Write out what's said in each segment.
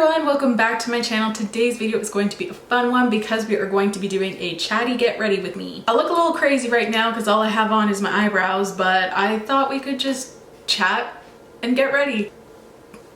everyone, welcome back to my channel. Today's video is going to be a fun one because we are going to be doing a chatty get ready with me. I look a little crazy right now because all I have on is my eyebrows, but I thought we could just chat and get ready.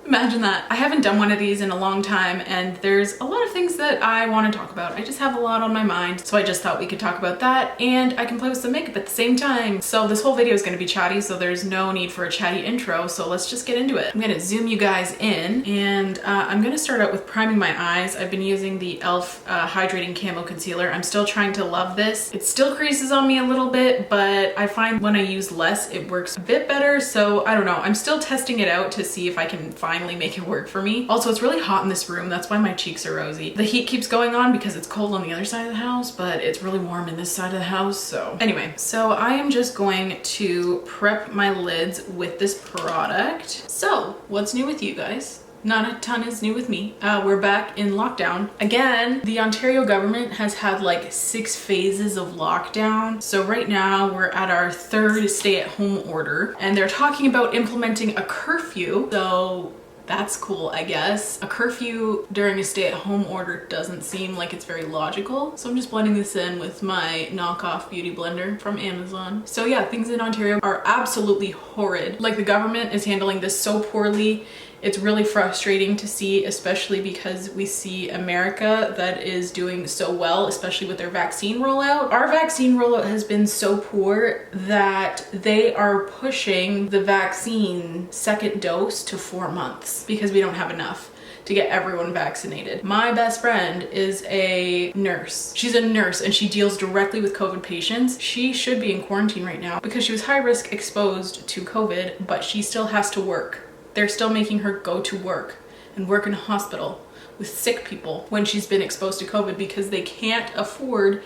Imagine that. I haven't done one of these in a long time and there's a lot of things that I want to talk about. I just have a lot on my mind, so I just thought we could talk about that and I can play with some makeup at the same time. So this whole video is going to be chatty, so there's no need for a chatty intro, so let's just get into it. I'm going to zoom you guys in and I'm going to start out with priming my eyes. I've been using the e.l.f. Hydrating Camo Concealer. I'm still trying to love this. It still creases on me a little bit, but I find when I use less, it works a bit better, so I don't know. I'm still testing it out to see if I can finally make it work for me. Also, it's really hot in this room. That's why my cheeks are rosy. The heat keeps going on because it's cold on the other side of the house, but it's really warm in this side of the house. So anyway, so I am just going to prep my lids with this product. So what's new with you guys? Not a ton is new with me. We're back in lockdown. Again, the Ontario government has had like 6 phases of lockdown. So right now we're at our 3rd stay-at-home order and they're talking about implementing a curfew. So that's cool, I guess. A curfew during a stay-at-home order doesn't seem like it's very logical. So I'm just blending this in with my knockoff beauty blender from Amazon. So yeah, things in Ontario are absolutely horrid. Like, the government is handling this so poorly. It's really frustrating to see, especially because we see America that is doing so well, especially with their vaccine rollout. Our vaccine rollout has been so poor that they are pushing the vaccine 2nd dose to 4 months because we don't have enough to get everyone vaccinated. My best friend is a nurse. She's a nurse and she deals directly with COVID patients. She should be in quarantine right now because she was high risk exposed to COVID, but she still has to work. They're still making her go to work and work in a hospital with sick people when she's been exposed to COVID because they can't afford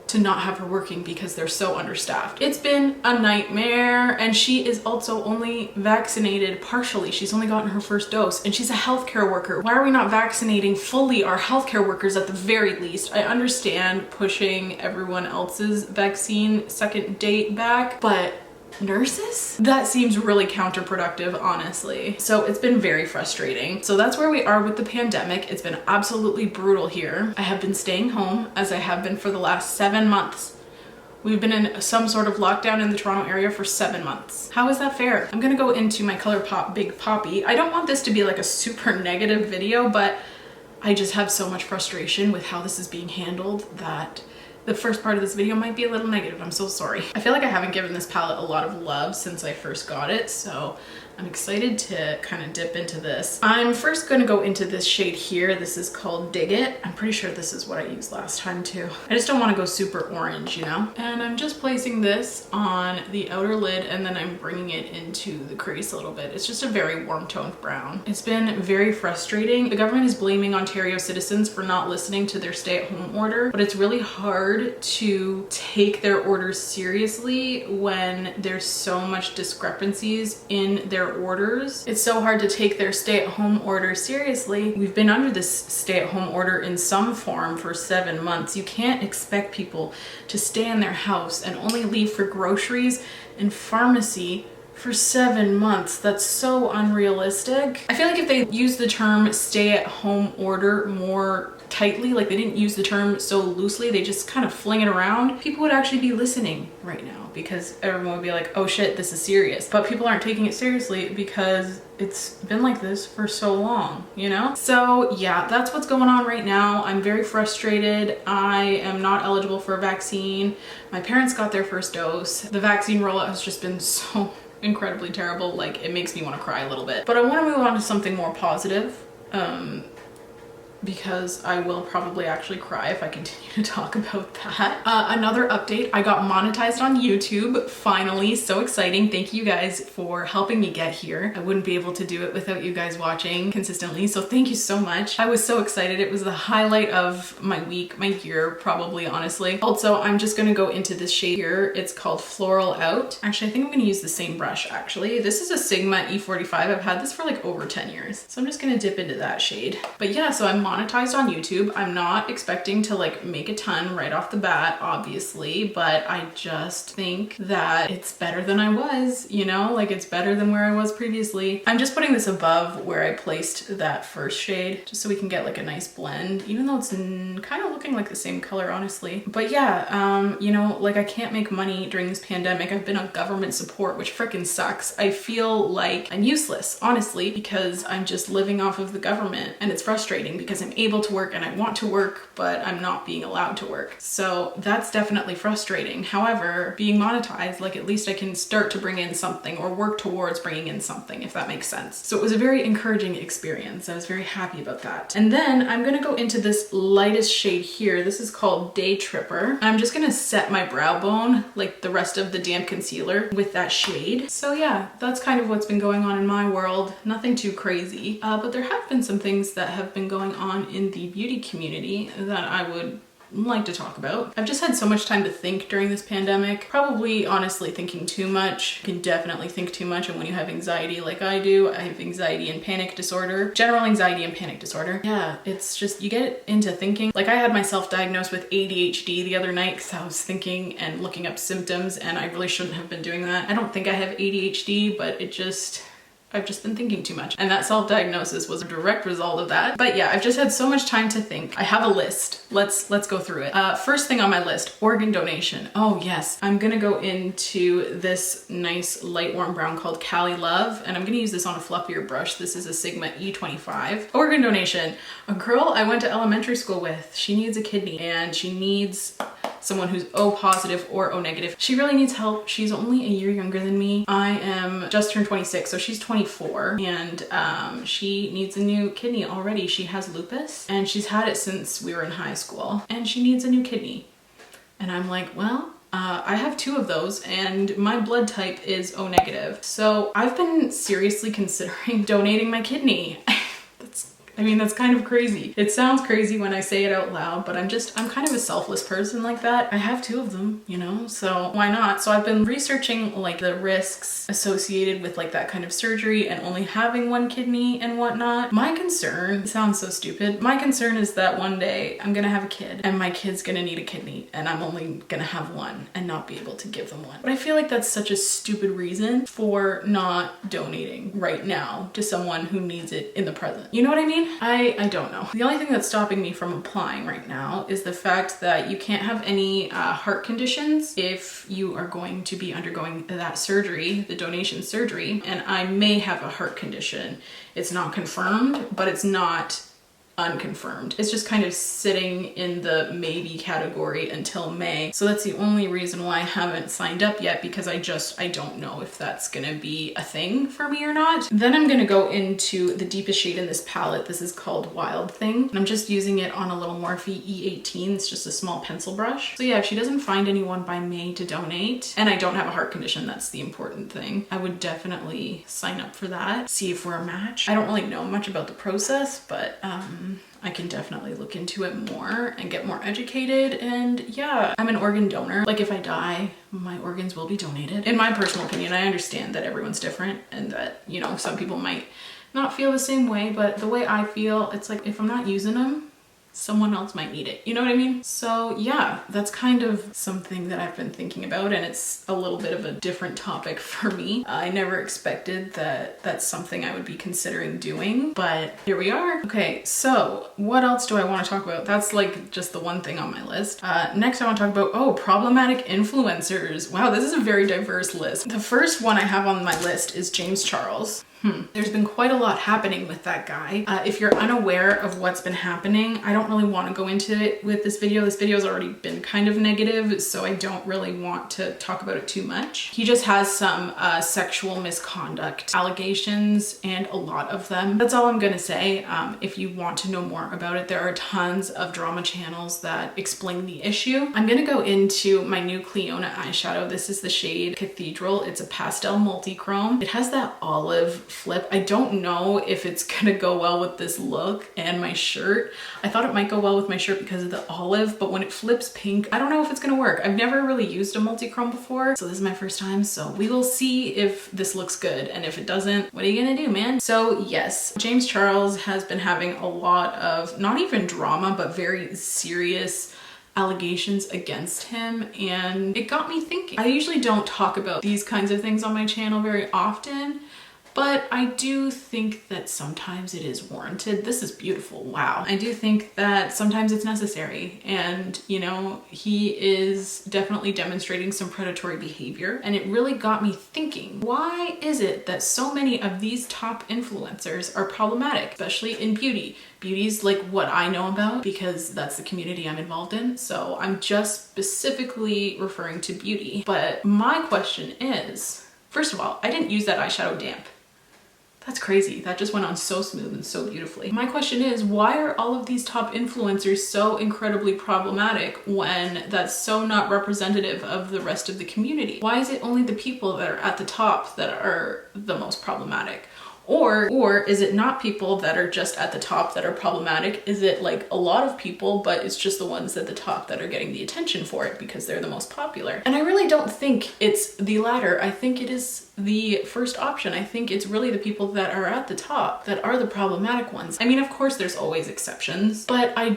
to not have her working because they're so understaffed. It's been a nightmare, and she is also only vaccinated partially. She's only gotten her 1st dose and she's a healthcare worker. Why are we not vaccinating fully our healthcare workers at the very least? I understand pushing everyone else's vaccine 2nd date back, but nurses? That seems really counterproductive, honestly. So it's been very frustrating. So that's where we are with the pandemic. It's been absolutely brutal here. I have been staying home, as I have been for the last 7 months. We've been in some sort of lockdown in the Toronto area for 7 months. How is that fair? I'm gonna go into my ColourPop Big Poppy. I don't want this to be like a super negative video, but I just have so much frustration with how this is being handled that the first part of this video might be a little negative. I'm so sorry. I feel like I haven't given this palette a lot of love since I first got it, so I'm excited to kind of dip into this. I'm first going to go into this shade here. This is called Dig It. I'm pretty sure this is what I used last time too. I just don't want to go super orange, you know? And I'm just placing this on the outer lid and then I'm bringing it into the crease a little bit. It's just a very warm toned brown. It's been very frustrating. The government is blaming Ontario citizens for not listening to their stay-at-home order, but it's really hard to take their orders seriously when there's so much discrepancies in their orders. It's so hard to take their stay-at-home order seriously. We've been under this stay-at-home order in some form for 7 months. You can't expect people to stay in their house and only leave for groceries and pharmacy for 7 months. That's so unrealistic. I feel like if they use the term stay-at-home order more tightly, like they didn't use the term so loosely, they just kind of fling it around, people would actually be listening right now because everyone would be like, oh shit, this is serious. But people aren't taking it seriously because it's been like this for so long, you know? So yeah, that's what's going on right now. I'm very frustrated. I am not eligible for a vaccine. My parents got their 1st dose. The vaccine rollout has just been so incredibly terrible. Like, it makes me want to cry a little bit. But I want to move on to something more positive. Because I will probably actually cry if I continue to talk about that. Another update, I got monetized on YouTube, finally. So exciting. Thank you guys for helping me get here. I wouldn't be able to do it without you guys watching consistently, so thank you so much. I was so excited. It was the highlight of my week, my year, probably, honestly. Also, I'm just gonna go into this shade here. It's called Floral Out. Actually, I think I'm gonna use the same brush, actually. This is a Sigma E45. I've had this for like over 10 years. So I'm just gonna dip into that shade. But yeah, so I'm monetized on YouTube. I'm not expecting to like make a ton right off the bat, obviously, but I just think that it's better than I was, you know, like it's better than where I was previously. I'm just putting this above where I placed that first shade just so we can get like a nice blend, even though it's kind of looking like the same color, honestly. But yeah, you know, like I can't make money during this pandemic. I've been on government support, which freaking sucks. I feel like I'm useless, honestly, because I'm just living off of the government, and it's frustrating because I'm able to work and I want to work, but I'm not being allowed to work. So that's definitely frustrating. However, being monetized, like at least I can start to bring in something or work towards bringing in something, if that makes sense. So it was a very encouraging experience. I was very happy about that. And then I'm gonna go into this lightest shade here. This is called Day Tripper. I'm just gonna set my brow bone like the rest of the damp concealer with that shade. So yeah, that's kind of what's been going on in my world. Nothing too crazy, but there have been some things that have been going on in the beauty community that I would like to talk about. I've just had so much time to think during this pandemic, probably honestly thinking too much. You can definitely think too much, and when you have anxiety like I do, I have anxiety and panic disorder, general anxiety and panic disorder. Yeah, it's just, you get into thinking. Like I had myself diagnosed with ADHD the other night because I was thinking and looking up symptoms, and I really shouldn't have been doing that. I don't think I have ADHD, but I've just been thinking too much, and that self-diagnosis was a direct result of that. But yeah, I've just had so much time to think. I have a list. Let's go through it. First thing on my list, organ donation. Oh yes, I'm gonna go into this nice light warm brown called Cali Love, and I'm gonna use this on a fluffier brush. This is a Sigma E25. Organ donation. A girl I went to elementary school with, she needs a kidney, and she needs someone who's O positive or O negative. She really needs help. She's only a year younger than me. I am just turned 26, so she's 24, and she needs a new kidney already. She has lupus, and she's had it since we were in high school, and she needs a new kidney. And I'm like, well, I have 2 of those, and my blood type is O negative. So I've been seriously considering donating my kidney. That's kind of crazy. It sounds crazy when I say it out loud, but I'm kind of a selfless person like that. I have 2 of them, you know, so why not? So I've been researching like the risks associated with like that kind of surgery and only having 1 kidney and whatnot. My concern, it sounds so stupid, my concern is that one day I'm gonna have a kid and my kid's gonna need a kidney, and I'm only gonna have 1 and not be able to give them 1. But I feel like that's such a stupid reason for not donating right now to someone who needs it in the present. You know what I mean? I don't know. The only thing that's stopping me from applying right now is the fact that you can't have any heart conditions if you are going to be undergoing that surgery, the donation surgery, and I may have a heart condition. It's not confirmed, but it's not unconfirmed. It's just kind of sitting in the maybe category until May. So that's the only reason why I haven't signed up yet, because I don't know if that's gonna be a thing for me or not. Then I'm gonna go into the deepest shade in this palette. This is called Wild Thing. And I'm just using it on a little Morphe E18. It's just a small pencil brush. So yeah, if she doesn't find anyone by May to donate, and I don't have a heart condition, that's the important thing, I would definitely sign up for that, see if we're a match. I don't really know much about the process, but I can definitely look into it more and get more educated. And yeah, I'm an organ donor. Like if I die, my organs will be donated. In my personal opinion, I understand that everyone's different and that, you know, some people might not feel the same way, but the way I feel, it's like if I'm not using them, someone else might need it. You know what I mean? So yeah, that's kind of something that I've been thinking about, and it's a little bit of a different topic for me. I never expected that that's something I would be considering doing, but here we are. Okay, so what else do I want to talk about? That's like just the one thing on my list. Next I want to talk about, problematic influencers. Wow, this is a very diverse list. The first one I have on my list is James Charles. There's been quite a lot happening with that guy. If you're unaware of what's been happening, I don't really want to go into it with this video. This video's already been kind of negative, so I don't really want to talk about it too much. He just has some sexual misconduct allegations, and a lot of them. That's all I'm gonna say. If you want to know more about it, there are tons of drama channels that explain the issue. I'm gonna go into my new Cleona eyeshadow. This is the shade Cathedral. It's a pastel multi-chrome. It has that olive flip. I don't know if it's gonna go well with this look and my shirt. I thought it might go well with my shirt because of the olive, but when it flips pink, I don't know if it's gonna work. I've never really used a multi-chrome before, so this is my first time, so we will see if this looks good, and if it doesn't, what are you gonna do, man? So yes, James Charles has been having a lot of, not even drama, but very serious allegations against him, and it got me thinking. I usually don't talk about these kinds of things on my channel very often, but I do think that sometimes it is warranted. This is beautiful, wow. I do think that sometimes it's necessary, and you know, he is definitely demonstrating some predatory behavior, and it really got me thinking, why is it that so many of these top influencers are problematic, especially in beauty? Beauty's like what I know about because that's the community I'm involved in, so I'm just specifically referring to beauty. But my question is, first of all, I didn't use that eyeshadow damp. That's crazy. That just went on so smooth and so beautifully. My question is, why are all of these top influencers so incredibly problematic when that's so not representative of the rest of the community? Why is it only the people that are at the top that are the most problematic? Or is it not people that are just at the top that are problematic? Is it like a lot of people, but it's just the ones at the top that are getting the attention for it because they're the most popular? And I really don't think it's the latter. I think it is the first option. I think it's really the people that are at the top that are the problematic ones. I mean, of course there's always exceptions, but I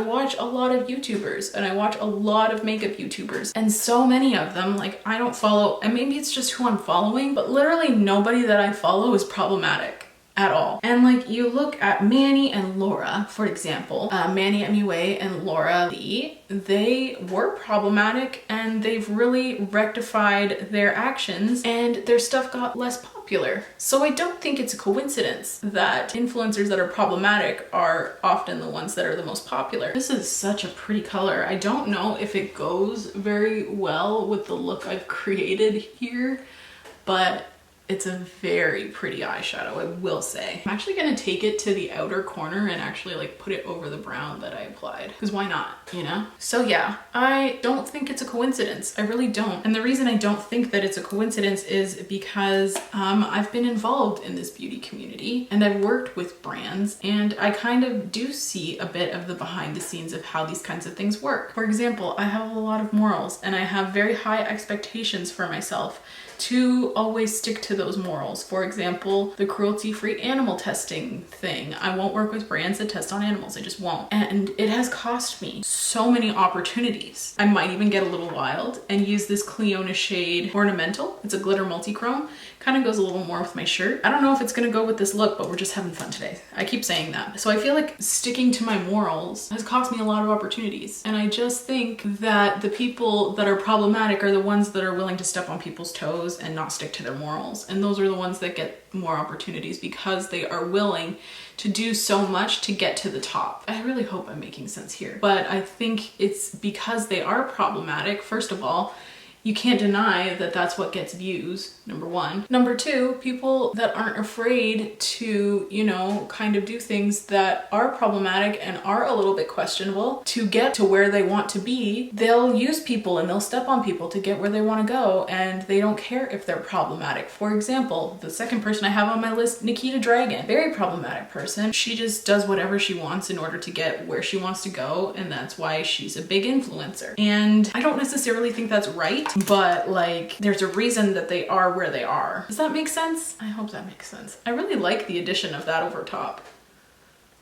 watch a lot of YouTubers, and I watch a lot of makeup YouTubers, and so many of them, like, I don't follow, and maybe it's just who I'm following, but literally nobody that I follow is problematic at all. And like, you look at Manny and Laura, for example, Manny MUA and Laura Lee, they were problematic, and they've really rectified their actions, and their stuff got less popular. So I don't think it's a coincidence that influencers that are problematic are often the ones that are the most popular. This is such a pretty color. I don't know if it goes very well with the look I've created here, but it's a very pretty eyeshadow, I will say. I'm actually gonna take it to the outer corner and actually like put it over the brown that I applied, because why not, you know? So yeah, I don't think it's a coincidence. I really don't. And the reason I don't think that it's a coincidence is because I've been involved in this beauty community, and I've worked with brands, and I kind of do see a bit of the behind the scenes of how these kinds of things work. For example, I have a lot of morals, and I have very high expectations for myself to always stick to those morals. For example, the cruelty-free animal testing thing. I won't work with brands that test on animals, I just won't. And it has cost me so many opportunities. I might even get a little wild and use this Cleona shade ornamental. It's a glitter multi-chrome. Kind of goes a little more with my shirt. I don't know if it's gonna go with this look, but we're just having fun today. I keep saying that. So I feel like sticking to my morals has cost me a lot of opportunities. And I just think that the people that are problematic are the ones that are willing to step on people's toes and not stick to their morals. And those are the ones that get more opportunities because they are willing to do so much to get to the top. I really hope I'm making sense here. But I think it's because they are problematic. First of all, you can't deny that that's what gets views, number one. Number two, people that aren't afraid to, you know, kind of do things that are problematic and are a little bit questionable to get to where they want to be, they'll use people and they'll step on people to get where they want to go, and they don't care if they're problematic. For example, the second person I have on my list, Nikita Dragon, very problematic person. She just does whatever she wants in order to get where she wants to go, and that's why she's a big influencer. And I don't necessarily think that's right, but like, there's a reason that they are where they are. Does that make sense? I hope that makes sense. I really like the addition of that over top.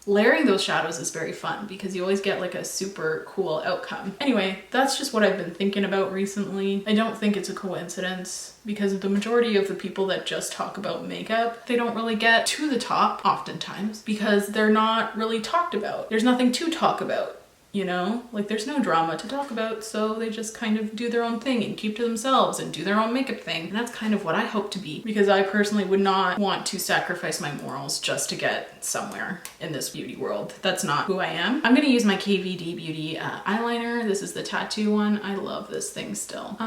Layering those shadows is very fun because you always get like a super cool outcome. Anyway, that's just what I've been thinking about recently. I don't think it's a coincidence because the majority of the people that just talk about makeup, they don't really get to the top oftentimes because they're not really talked about. There's nothing to talk about. You know, like there's no drama to talk about, so they just kind of do their own thing and keep to themselves and do their own makeup thing. And that's kind of what I hope to be, because I personally would not want to sacrifice my morals just to get somewhere in this beauty world. That's not who I am. I'm gonna use my KVD Beauty eyeliner. This is the tattoo one. I love this thing still.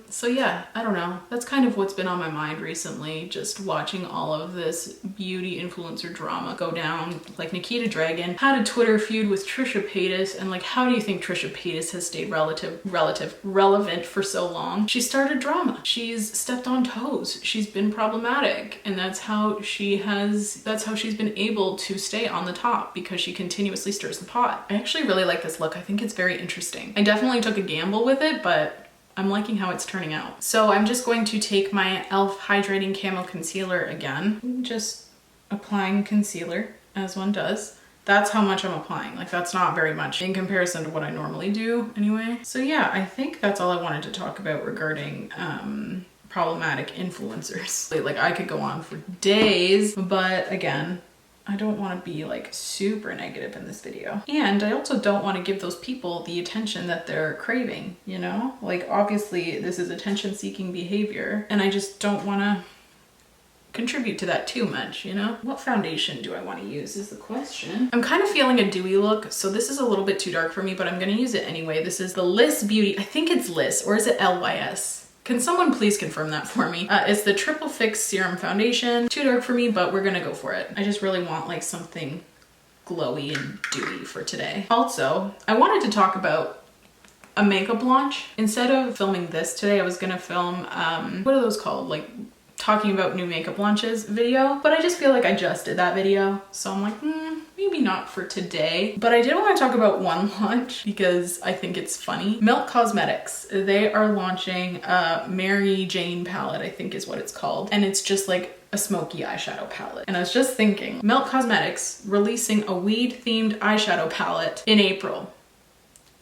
So yeah, I don't know. That's kind of what's been on my mind recently, just watching all of this beauty influencer drama go down. Like Nikita Dragon had a Twitter feud with Trisha Paytas, and like Like, how do you think Trisha Paytas has stayed relevant for so long? She started drama. She's stepped on toes. She's been problematic. And that's how she's been able to stay on the top, because she continuously stirs the pot. I actually really like this look. I think it's very interesting. I definitely took a gamble with it, but I'm liking how it's turning out. So I'm just going to take my e.l.f. Hydrating Camo Concealer again. Just applying concealer as one does. That's how much I'm applying. Like, that's not very much in comparison to what I normally do anyway. So yeah, I think that's all I wanted to talk about regarding problematic influencers. Like, I could go on for days, but again, I don't want to be like super negative in this video. And I also don't want to give those people the attention that they're craving, you know? Like, obviously this is attention-seeking behavior, and I just don't want to contribute to that too much, you know? What foundation do I want to use is the question. I'm kind of feeling a dewy look, so this is a little bit too dark for me, but I'm going to use it anyway. This is the Liss Beauty. I think it's Liss, or is it LYS? Can someone please confirm that for me? It's the Triple Fix Serum Foundation. Too dark for me, but we're gonna go for it. I just really want like something glowy and dewy for today. Also, I wanted to talk about a makeup launch. Instead of filming this today, I was gonna film, what are those called? Like, talking about new makeup launches video, but I just feel like I just did that video. So I'm like, maybe not for today. But I did want to talk about one launch because I think it's funny. Melt Cosmetics, they are launching a Mary Jane palette, I think is what it's called. And it's just like a smoky eyeshadow palette. And I was just thinking, Melt Cosmetics releasing a weed themed eyeshadow palette in April.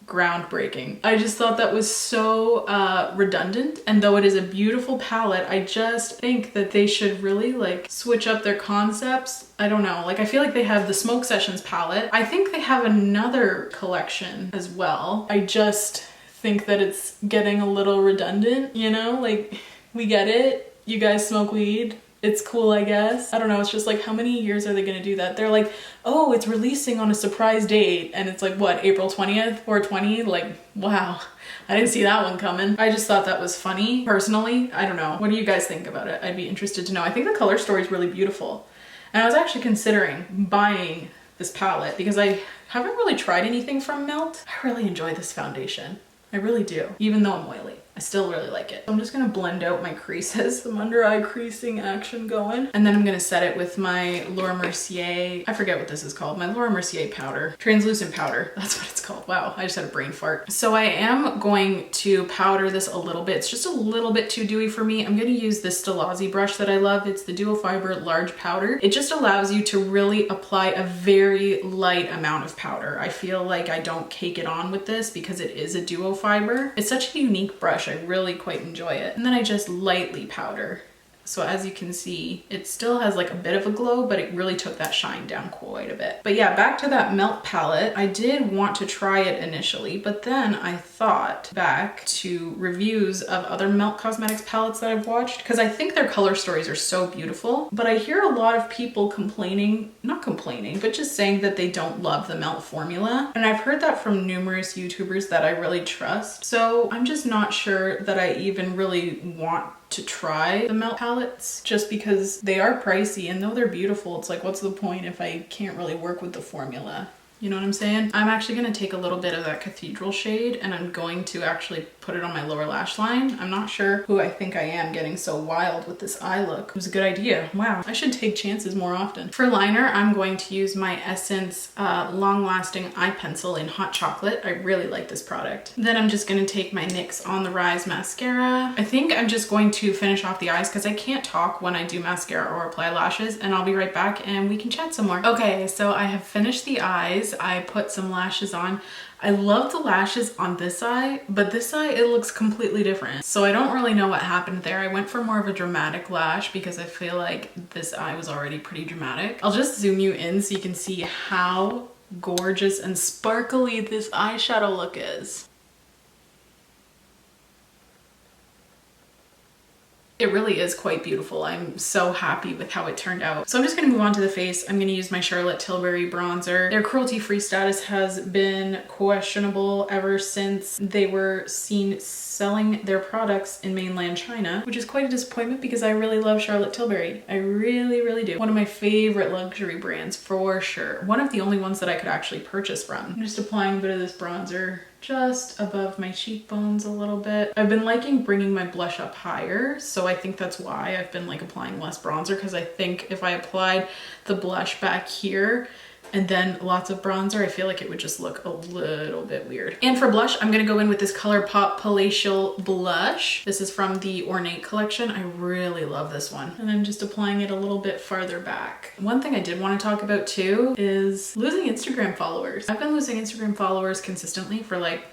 Groundbreaking. I just thought that was so redundant, and though it is a beautiful palette, I just think that they should really like switch up their concepts. I don't know, like I feel like they have the Smoke Sessions palette. I think they have another collection as well. I just think that it's getting a little redundant, you know? Like, we get it, you guys smoke weed, it's cool, I guess. I don't know, it's just like, how many years are they gonna do that? They're like, oh, it's releasing on a surprise date, and it's like, what, April 20th or 20? Like, wow, I didn't see that one coming. I just thought that was funny, personally. I don't know. What do you guys think about it? I'd be interested to know. I think the color story is really beautiful. And I was actually considering buying this palette because I haven't really tried anything from Melt. I really enjoy this foundation. I really do, even though I'm oily. I still really like it. I'm just gonna blend out my creases, some under eye creasing action going. And then I'm gonna set it with my Laura Mercier, I forget what this is called, my Laura Mercier powder. Translucent powder, that's what it's called. Wow, I just had a brain fart. So I am going to powder this a little bit. It's just a little bit too dewy for me. I'm gonna use this Stilazzi brush that I love. It's the Duo Fiber Large Powder. It just allows you to really apply a very light amount of powder. I feel like I don't cake it on with this because it is a Duo Fiber. It's such a unique brush. I really quite enjoy it. And then I just lightly powder. So as you can see, it still has like a bit of a glow, but it really took that shine down quite a bit. But yeah, back to that Melt palette. I did want to try it initially, but then I thought back to reviews of other Melt Cosmetics palettes that I've watched, because I think their color stories are so beautiful. But I hear a lot of people complaining, not complaining, but just saying that they don't love the Melt formula. And I've heard that from numerous YouTubers that I really trust. So I'm just not sure that I even really want to try the Melt palettes just because they are pricey, and though they're beautiful, it's like, what's the point if I can't really work with the formula? You know what I'm saying? I'm actually gonna take a little bit of that Cathedral shade and I'm going to actually put it on my lower lash line. I'm not sure who I think I am getting so wild with this eye look. It was a good idea. Wow, I should take chances more often. For liner, I'm going to use my Essence Long Lasting Eye Pencil in Hot Chocolate. I really like this product. Then I'm just gonna take my NYX On The Rise mascara. I think I'm just going to finish off the eyes because I can't talk when I do mascara or apply lashes, and I'll be right back and we can chat some more. Okay, so I have finished the eyes. I put some lashes on. I love the lashes on this eye, but this eye, it looks completely different. So I don't really know what happened there. I went for more of a dramatic lash because I feel like this eye was already pretty dramatic. I'll just zoom you in so you can see how gorgeous and sparkly this eyeshadow look is. it really is quite beautiful. I'm so happy with how it turned out. So I'm just gonna move on to the face. I'm gonna use my Charlotte Tilbury bronzer. Their cruelty-free status has been questionable ever since they were seen selling their products in mainland China, which is quite a disappointment because I really love Charlotte Tilbury. I really, really do. One of my favorite luxury brands for sure. One of the only ones that I could actually purchase from. I'm just applying a bit of this bronzer just above my cheekbones a little bit. I've been liking bringing my blush up higher, so I think that's why I've been like applying less bronzer, because I think if I applied the blush back here and then lots of bronzer, I feel like it would just look a little bit weird. And for blush, I'm gonna go in with this ColourPop Palatial Blush. This is from the Ornate collection. I really love this one. And I'm just applying it a little bit farther back. One thing I did want to talk about too is losing Instagram followers. I've been losing Instagram followers consistently for like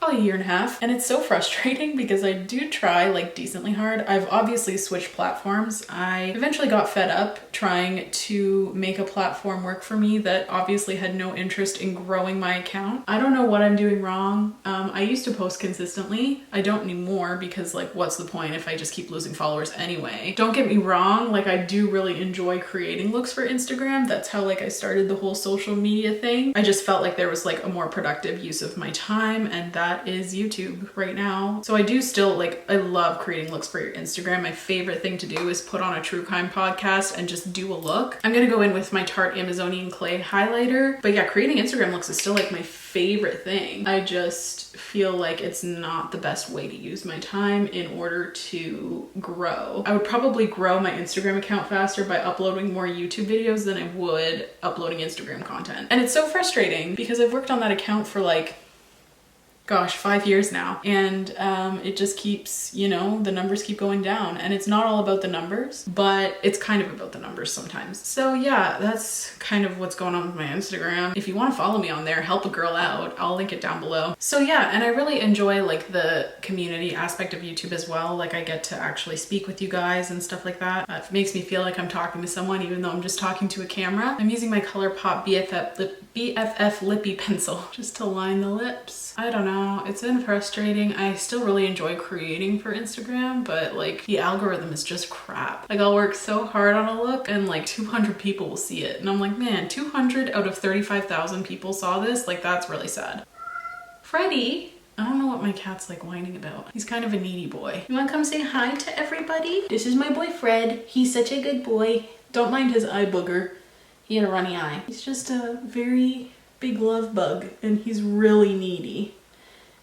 probably a year and a half, and it's so frustrating because I do try like decently hard. I've obviously switched platforms. I eventually got fed up trying to make a platform work for me that obviously had no interest in growing my account. I don't know what I'm doing wrong. I used to post consistently. I don't anymore because like what's the point if I just keep losing followers anyway? Don't get me wrong, like I do really enjoy creating looks for Instagram. That's how like I started the whole social media thing. I just felt like there was like a more productive use of my time, and that is YouTube right now. So I do still like, I love creating looks for your Instagram. My favorite thing to do is put on a true crime podcast and just do a look. I'm gonna go in with my Tarte Amazonian Clay highlighter. But yeah, creating Instagram looks is still like my favorite thing. I just feel like it's not the best way to use my time in order to grow. I would probably grow my Instagram account faster by uploading more YouTube videos than I would uploading Instagram content. And it's so frustrating because I've worked on that account for like, gosh, 5 years now. And it just keeps, you know, the numbers keep going down, and it's not all about the numbers, but it's kind of about the numbers sometimes. So yeah, that's kind of what's going on with my Instagram. If you want to follow me on there, help a girl out, I'll link it down below. So yeah, and I really enjoy like the community aspect of YouTube as well. Like I get to actually speak with you guys and stuff like that. It makes me feel like I'm talking to someone even though I'm just talking to a camera. I'm using my ColourPop BFF Lippy Pencil just to line the lips. I don't know, it's been frustrating. I still really enjoy creating for Instagram, but like the algorithm is just crap. Like I'll work so hard on a look and like 200 people will see it. And I'm like, man, 200 out of 35,000 people saw this? Like that's really sad. Freddie, I don't know what my cat's like whining about. He's kind of a needy boy. You wanna come say hi to everybody? This is my boy Fred. He's such a good boy. Don't mind his eye booger. He had a runny eye. He's just a very big love bug, and he's really needy.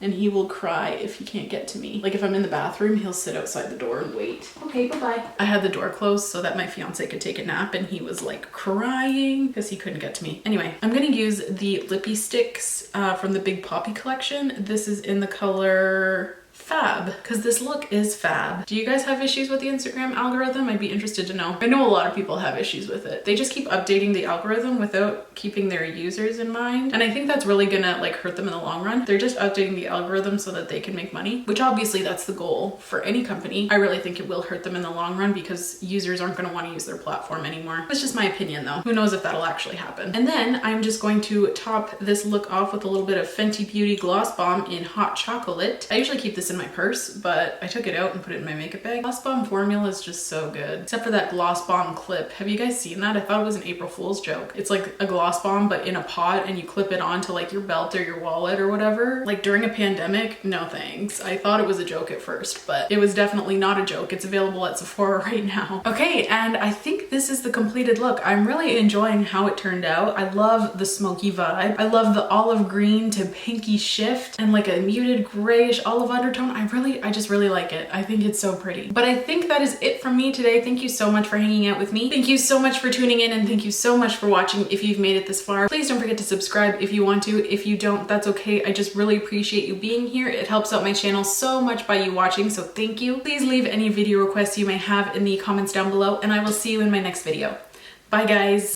And he will cry if he can't get to me. Like if I'm in the bathroom, he'll sit outside the door and wait. Okay, bye-bye. I had the door closed so that my fiance could take a nap, and he was like crying because he couldn't get to me. Anyway, I'm gonna use the Lippy Sticks from the Big Poppy collection. This is in the color Fab, because this look is fab. Do you guys have issues with the Instagram algorithm? I'd be interested to know. I know a lot of people have issues with it. They just keep updating the algorithm without keeping their users in mind. And I think that's really gonna like hurt them in the long run. They're just updating the algorithm so that they can make money, which obviously that's the goal for any company. I really think it will hurt them in the long run because users aren't gonna wanna use their platform anymore. That's just my opinion though. Who knows if that'll actually happen. And then I'm just going to top this look off with a little bit of Fenty Beauty Gloss Bomb in Hot Chocolate. I usually keep this in my purse, but I took it out and put it in my makeup bag. Gloss Bomb formula is just so good, except for that Gloss Bomb clip. Have you guys seen that? I thought it was an April Fool's joke. It's like a Gloss Bomb but in a pot, and you clip it onto like your belt or your wallet or whatever. Like during a pandemic, no thanks. I thought it was a joke at first, but it was definitely not a joke. It's available at Sephora right now. Okay, and I think this is the completed look. I'm really enjoying how it turned out. I love the smoky vibe. I love the olive green to pinky shift and like a muted grayish olive undertone. I just really like it. I think it's so pretty. But I think that is it from me today. Thank you so much for hanging out with me. Thank you so much for tuning in, and thank you so much for watching if you've made it this far. Please don't forget to subscribe if you want to. If you don't, that's okay. I just really appreciate you being here. It helps out my channel so much by you watching, so thank you. Please leave any video requests you may have in the comments down below, and I will see you in my next video. Bye guys.